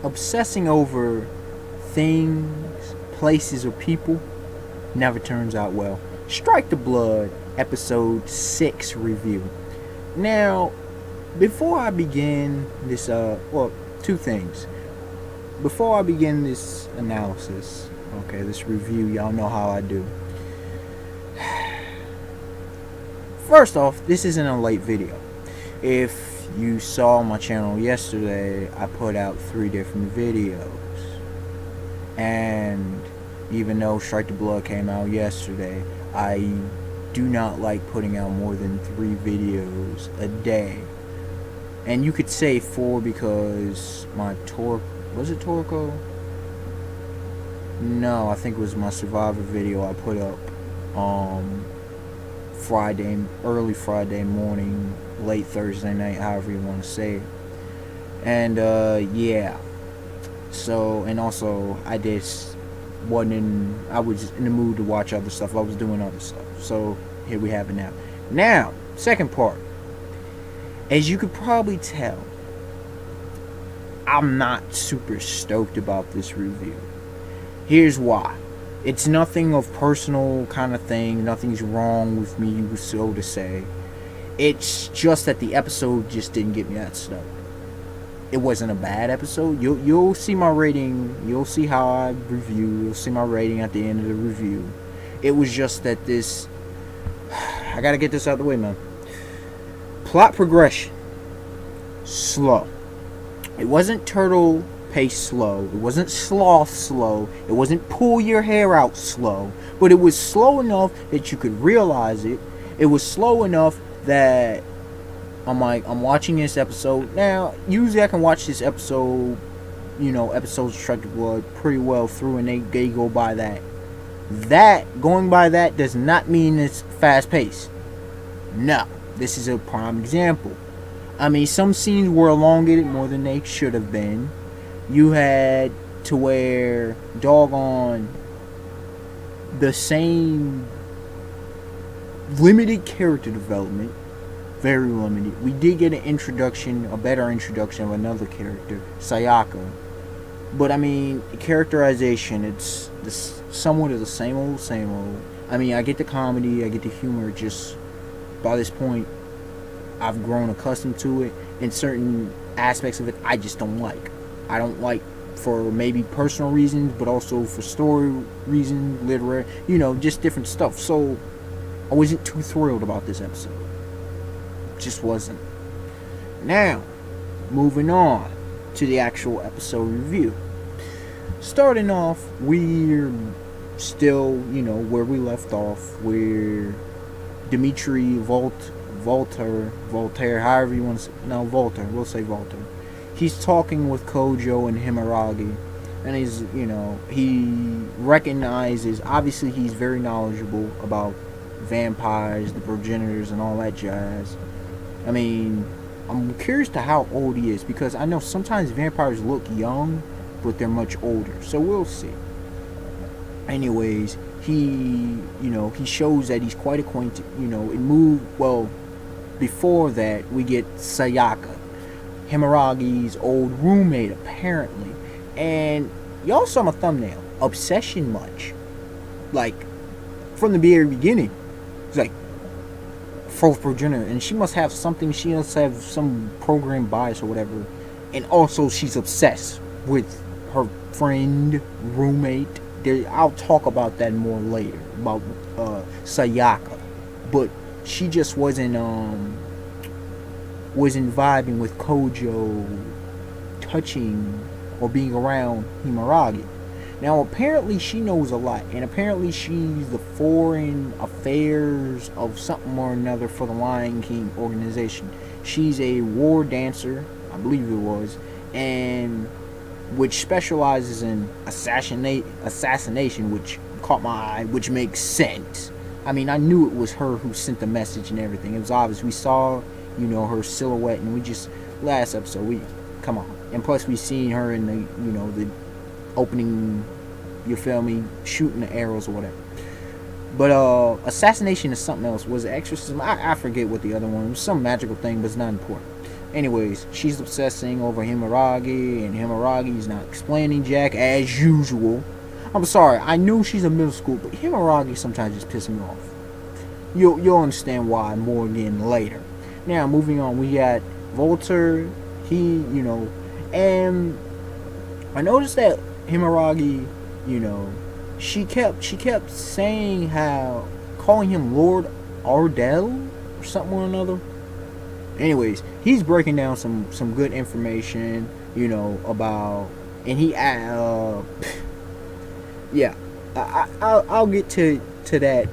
obsessing over things, places, or people never turns out well. Strike the Blood, episode 6 review. Now, before I begin this, two things. Before I begin this analysis, this review, y'all know how I do. First off, this isn't a late video. If you saw my channel yesterday, I put out 3 different videos. And even though Strike the Blood came out yesterday, I do not like putting out more than 3 videos a day. And you could say 4 because my was it Torco? No, I think it was my Survivor video I put up early Friday morning, late Thursday night, however you want to say it. And yeah. So, and also I was in the mood to watch other stuff. I was doing other stuff. So here we have it now. Now, second part. As you could probably tell, I'm not super stoked about this review. Here's why. It's nothing of personal kind of thing. Nothing's wrong with me, so to say. It's just that the episode just didn't get me that stoked. It wasn't a bad episode. You'll see my rating. You'll see how I review. You'll see my rating at the end of the review. It was just that this... I gotta get this out of the way, man. Plot progression. Slow. It wasn't turtle pace slow. It wasn't sloth slow. It wasn't pull your hair out slow. But it was slow enough that you could realize it. It was slow enough that I'm like, I'm watching this episode. Now, usually I can watch this episode, episodes of Strike the Blood pretty well through, and they go by that. Going by that does not mean it's fast paced. No. This is a prime example. I mean, some scenes were elongated more than they should have been. You had to where, doggone, the same limited character development. Very limited. We did get a better introduction of another character, Sayaka. But I mean, characterization, it's somewhat of the same old. I mean, I get the comedy, I get the humor, just by this point, I've grown accustomed to it. And certain aspects of it, I just don't like. I don't like for maybe personal reasons, but also for story reasons, literary, just different stuff. So, I wasn't too thrilled about this episode. Just wasn't. Now, moving on to the actual episode review. Starting off, we're still, where we left off, where Dimitri Voltaire, however you want to say, no, Voltaire, we'll say Voltaire. He's talking with Kojo and Himeragi, and he recognizes, obviously he's very knowledgeable about vampires, the progenitors, and all that jazz. I mean, I'm curious to how old he is, because I know sometimes vampires look young, but they're much older, so we'll see. Anyways, he shows that he's quite acquainted, before that, we get Sayaka, Himeragi's old roommate, apparently. And y'all saw my thumbnail. Obsession much. Like, from the very beginning. It's like, fourth progenitor. And she must have something, she must have some program bias or whatever. And also, she's obsessed with her friend, roommate. I'll talk about that more later, about Sayaka. But she just wasn't vibing with Kojo touching or being around Himeragi. Now apparently she knows a lot, and apparently she's the foreign affairs of something or another for the Lion King organization. She's a war dancer, I believe it was, and which specializes in assassination, which caught my eye, which makes sense. I mean, I knew it was her who sent the message and everything. It was obvious. We saw, her silhouette, and last episode, come on. And plus, we seen her in the opening, you feel me, shooting the arrows or whatever. But, assassination is something else. Was it exorcism? I forget what the other one was. Some magical thing, but it's not important. Anyways, she's obsessing over Himaragi, and Himaragi's not explaining Jack as usual. I'm sorry, I knew she's a middle school, but Himaragi sometimes just pisses me off. You'll understand why more again later. Now, moving on, we got Volter. And I noticed that Himaragi, she kept saying how, calling him Lord Ardell or something or another. Anyways, he's breaking down some good information, about, and he yeah, I'll get to that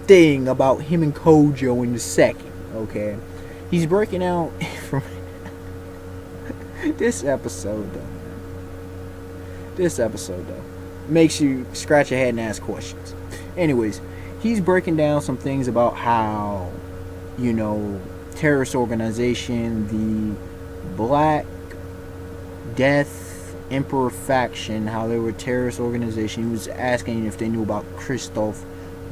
thing about him and Kojo in a second. Okay, he's breaking out from this episode though makes you scratch your head and ask questions. Anyways, he's breaking down some things about how, terrorist organization, the Black Death Emperor faction, how they were a terrorist organization. He was asking if they knew about Christoph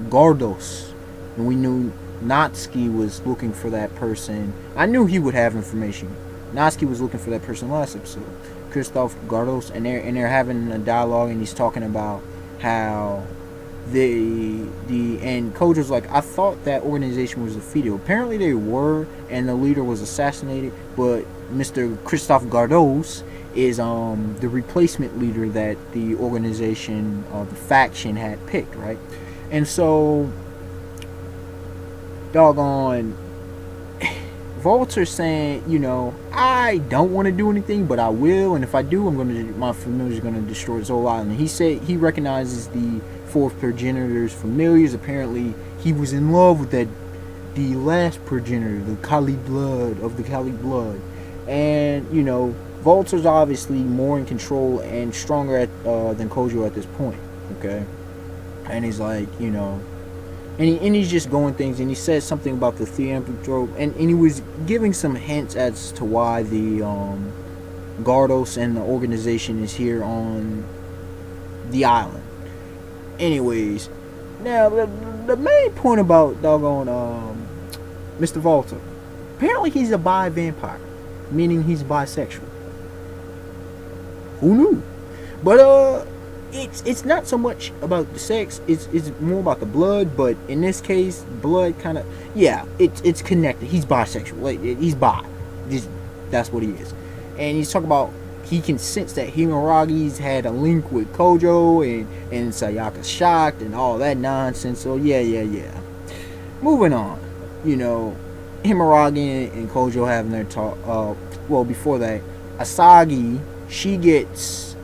Gardos, and we knew Natsuki was looking for that person. I knew he would have information. Natsuki was looking for that person last episode, Christoph Gardos, and they're having a dialogue, and he's talking about how and Kojo's like, I thought that organization was defeated. Apparently they were, and the leader was assassinated, but Mr. Christoph Gardos is the replacement leader that the organization, the faction, had picked, right? And so, doggone, Volter's saying, I don't want to do anything, but I will, and if I do, my familiar's gonna destroy this whole island. He said he recognizes the fourth progenitor's familiars. Apparently, he was in love with the last progenitor, the Kali blood, and Volter's obviously more in control and stronger than Kojo at this point. Okay, and he's like, and he's just going things, and he says something about the Theanthrope, and he was giving some hints as to why the Gardos and the organization is here on the island. Anyways, now the main point about doggone Mr. Volter, apparently he's a bi-vampire, meaning he's bisexual. Who knew? But it's not so much about the sex, it's more about the blood. But in this case, blood kind of, it's connected. He's bisexual, like, he's bi, that's what he is. And he's talking about, he can sense that Himaragi's had a link with Kojo, and Sayaka's shocked and all that nonsense. So yeah. Moving on, Himaragi and Kojo having their talk. Before that, Asagi, she gets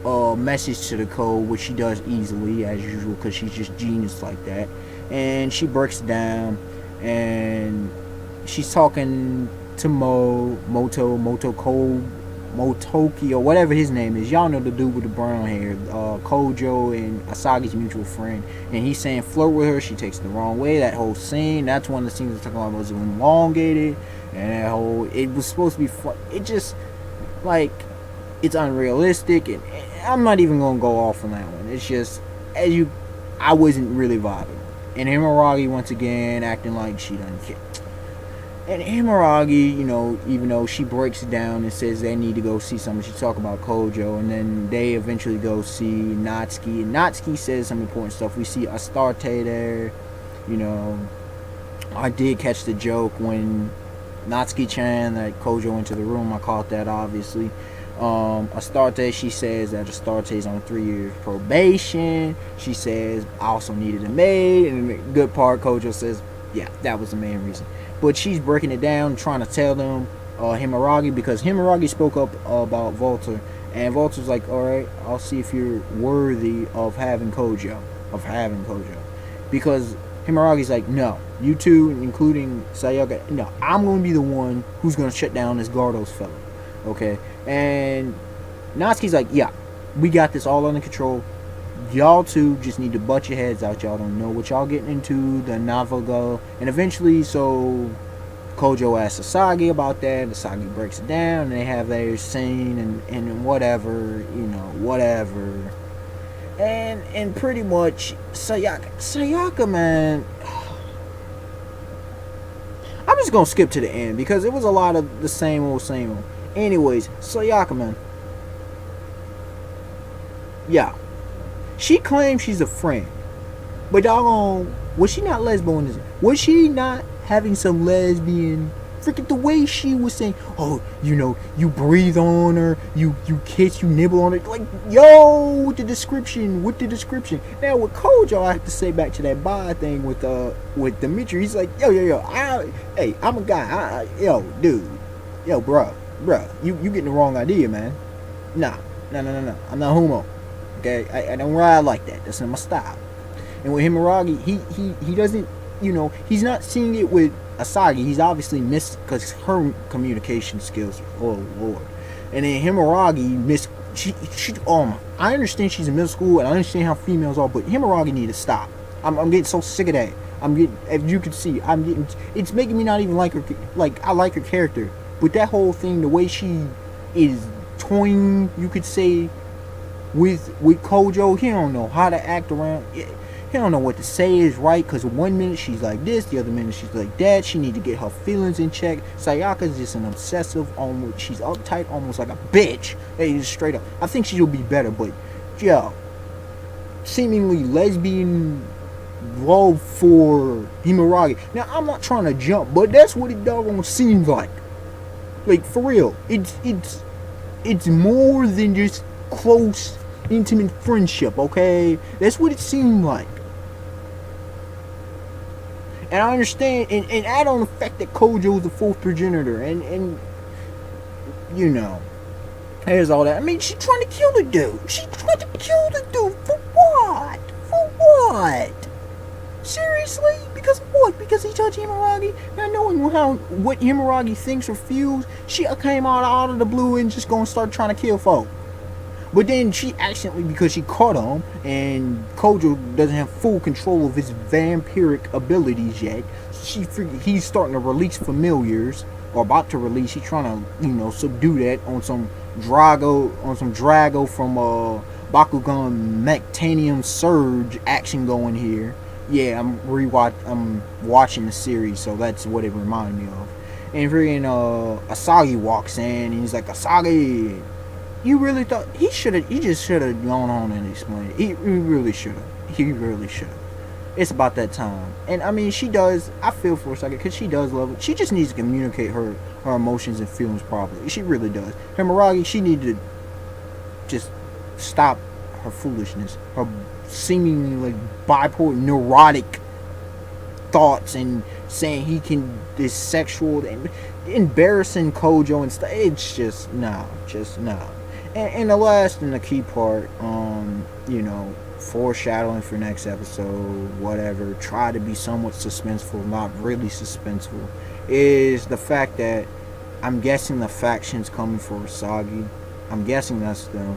a message to the code, which she does easily as usual because she's just genius like that. And she breaks it down, and she's talking to Motoki, or whatever his name is. Y'all know the dude with the brown hair, Kojo and Asagi's mutual friend. And he's saying flirt with her. She takes it the wrong way. That whole scene, that's one of the scenes we're talking about, was elongated. And it was supposed to be fun. It just, like, it's unrealistic. And I'm not even going to go off on that one. It's just, I wasn't really vibing. And Himaragi, once again, acting like she doesn't care. And Himaragi, even though she breaks it down and says they need to go see someone, she talk about Kojo, and then they eventually go see Natsuki. And Natsuki says some important stuff. We see Astarte there. I did catch the joke when Natsuki-chan, that Kojo went to the room. I caught that, obviously. Astarte, she says that Astarte's on 3 years probation. She says, I also needed a maid. And the good part, Kojo says, yeah, that was the main reason. But she's breaking it down, trying to tell them Himaragi, because Himaragi spoke up about Volter, and Volter's like, alright, I'll see if you're worthy of having Kojo. Because Himaragi's like, no, you two, including Sayaka, no, I'm going to be the one who's going to shut down this Gardos fellow. Okay? And Natsuki's like, yeah, we got this all under control. Y'all two just need to butt your heads out. Y'all don't know what y'all getting into. The Navago. And eventually, so Kojo asks Asagi about that. Asagi breaks it down, and they have their scene and whatever, whatever. And pretty much Sayaka, man. I'm just gonna skip to the end because it was a lot of the same old, same old. Anyways, Sayaka, man. Yeah. She claims she's a friend. But doggone, was she not lesbian? Was she not having some lesbian? Freaking the way she was saying, oh, you breathe on her, you kiss, you nibble on it. Like, yo, with the description. Now with Kojo, I have to say back to that bi thing with Dimitri. He's like, yo, I'm a guy. Yo, dude, yo, bruh, you getting the wrong idea, man. Nah, no. I'm not homo. Okay, I don't ride like that. That's not my style. And with Himuragi, he doesn't, he's not seeing it with Asagi. He's obviously missed because her communication skills, oh lord. And then Himuragi she I understand she's in middle school and I understand how females are, but Himuragi need to stop. I'm getting so sick of that. As you can see, it's making me not even like her. Like, I like her character, but that whole thing, the way she is toying, you could say, with Kojo, he don't know how to act around. He don't know what to say is right, because one minute she's like this, the other minute she's like that. She need to get her feelings in check. Sayaka's just an obsessive, almost, she's uptight, almost like a bitch. Hey, just straight up. I think she'll be better, but yo, seemingly lesbian love for Himuragi. Now, I'm not trying to jump, but that's what it doggone seems like. Like, for real, it's more than just close, intimate friendship, okay? That's what it seemed like. And I understand, and add on the fact that Kojo is the fourth progenitor, and there's all that. I mean, she's trying to kill the dude. For what? Seriously? Because of what? Because he touched Himuragi? Not knowing what Himuragi thinks or feels, she came out of the blue and just gonna start trying to kill folk. But then she accidentally, because she caught him, and Kojo doesn't have full control of his vampiric abilities yet. He's starting to release familiars, or about to release. He's trying to, subdue that on some Drago from Bakugan Mectanium Surge action going here. Yeah, I'm watching the series, so that's what it reminded me of. And freaking Asagi walks in, and he's like, Asagi, you really thought he just should have gone on and explained it. He really should have. It's about that time. And I mean, she does. I feel for Asagi because she does love it. She just needs to communicate her emotions and feelings properly. She really does. Himuragi, she needed to just stop her foolishness, her seemingly like bipolar, neurotic thoughts, and saying he can this sexual and embarrassing Kojo and stuff. It's just no. And the last and the key part, foreshadowing for next episode, whatever, try to be somewhat suspenseful, not really suspenseful, is the fact that I'm guessing the faction's coming for Asagi. I'm guessing that's them.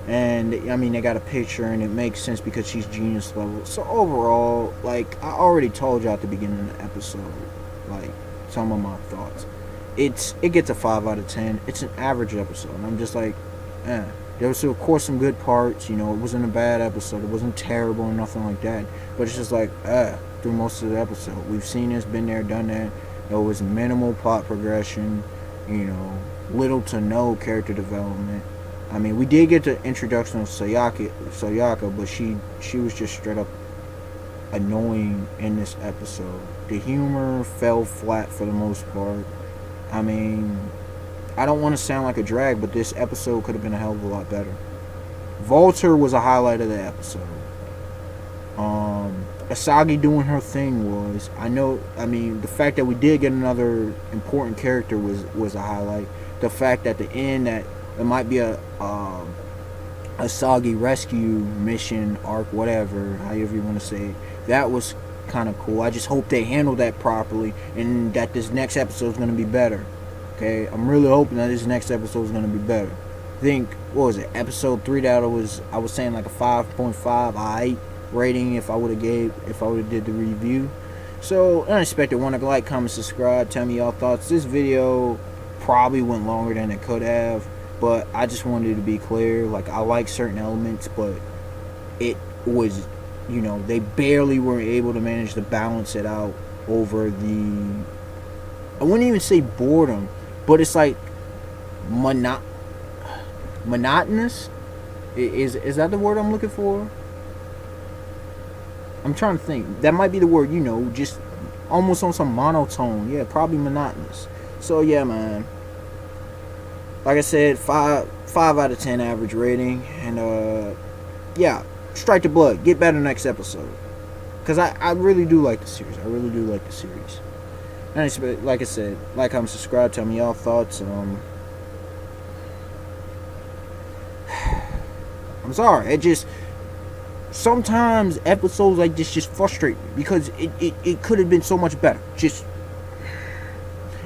And, I mean, they got a picture, and it makes sense because she's genius level. So, overall, like, I already told you at the beginning of the episode, like, some of my thoughts. It gets a 5 out of 10. It's an average episode. And I'm just like, There was, of course, some good parts. It wasn't a bad episode. It wasn't terrible or nothing like that. But it's just like, through most of the episode. We've seen this, been there, done that. There was minimal plot progression. Little to no character development. I mean, we did get the introduction of Sayaka, but she was just straight up annoying in this episode. The humor fell flat for the most part. I mean, I don't want to sound like a drag, but this episode could have been a hell of a lot better. Volter was a highlight of the episode. Asagi doing her thing was, the fact that we did get another important character was a highlight. The fact at the end that it might be a Asagi rescue mission arc, whatever, however you want to say it, that was kind of cool. I just hope they handle that properly and that this next episode is going to be better. Okay, I'm really hoping that this next episode is going to be better. I think, what was it, episode 3 that I was saying like a 5.5 rating if I would have did the review. So, unexpected, want to like, comment, subscribe, tell me y'all thoughts. This video probably went longer than it could have, but I just wanted to be clear. Like, I like certain elements, but it was, they barely were able to manage to balance it out over the I wouldn't even say boredom, but it's like mono- monotonous. Is that the word I'm looking for? I'm trying to think. That might be the word, just almost on some monotone. Yeah, probably monotonous. So yeah, man. Like I said, five out of 10 average rating, and yeah, strike the blood. Get better next episode, cause I really do like the series. I really do like the series. And like I said, like, comment, subscribe. Tell me y'all thoughts. I'm sorry. It just sometimes episodes like this just frustrate me because it could have been so much better.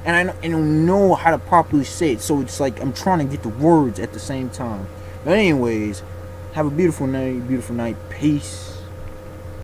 And I don't know how to properly say it, so it's like I'm trying to get the words at the same time. But anyways, have a beautiful night. Peace.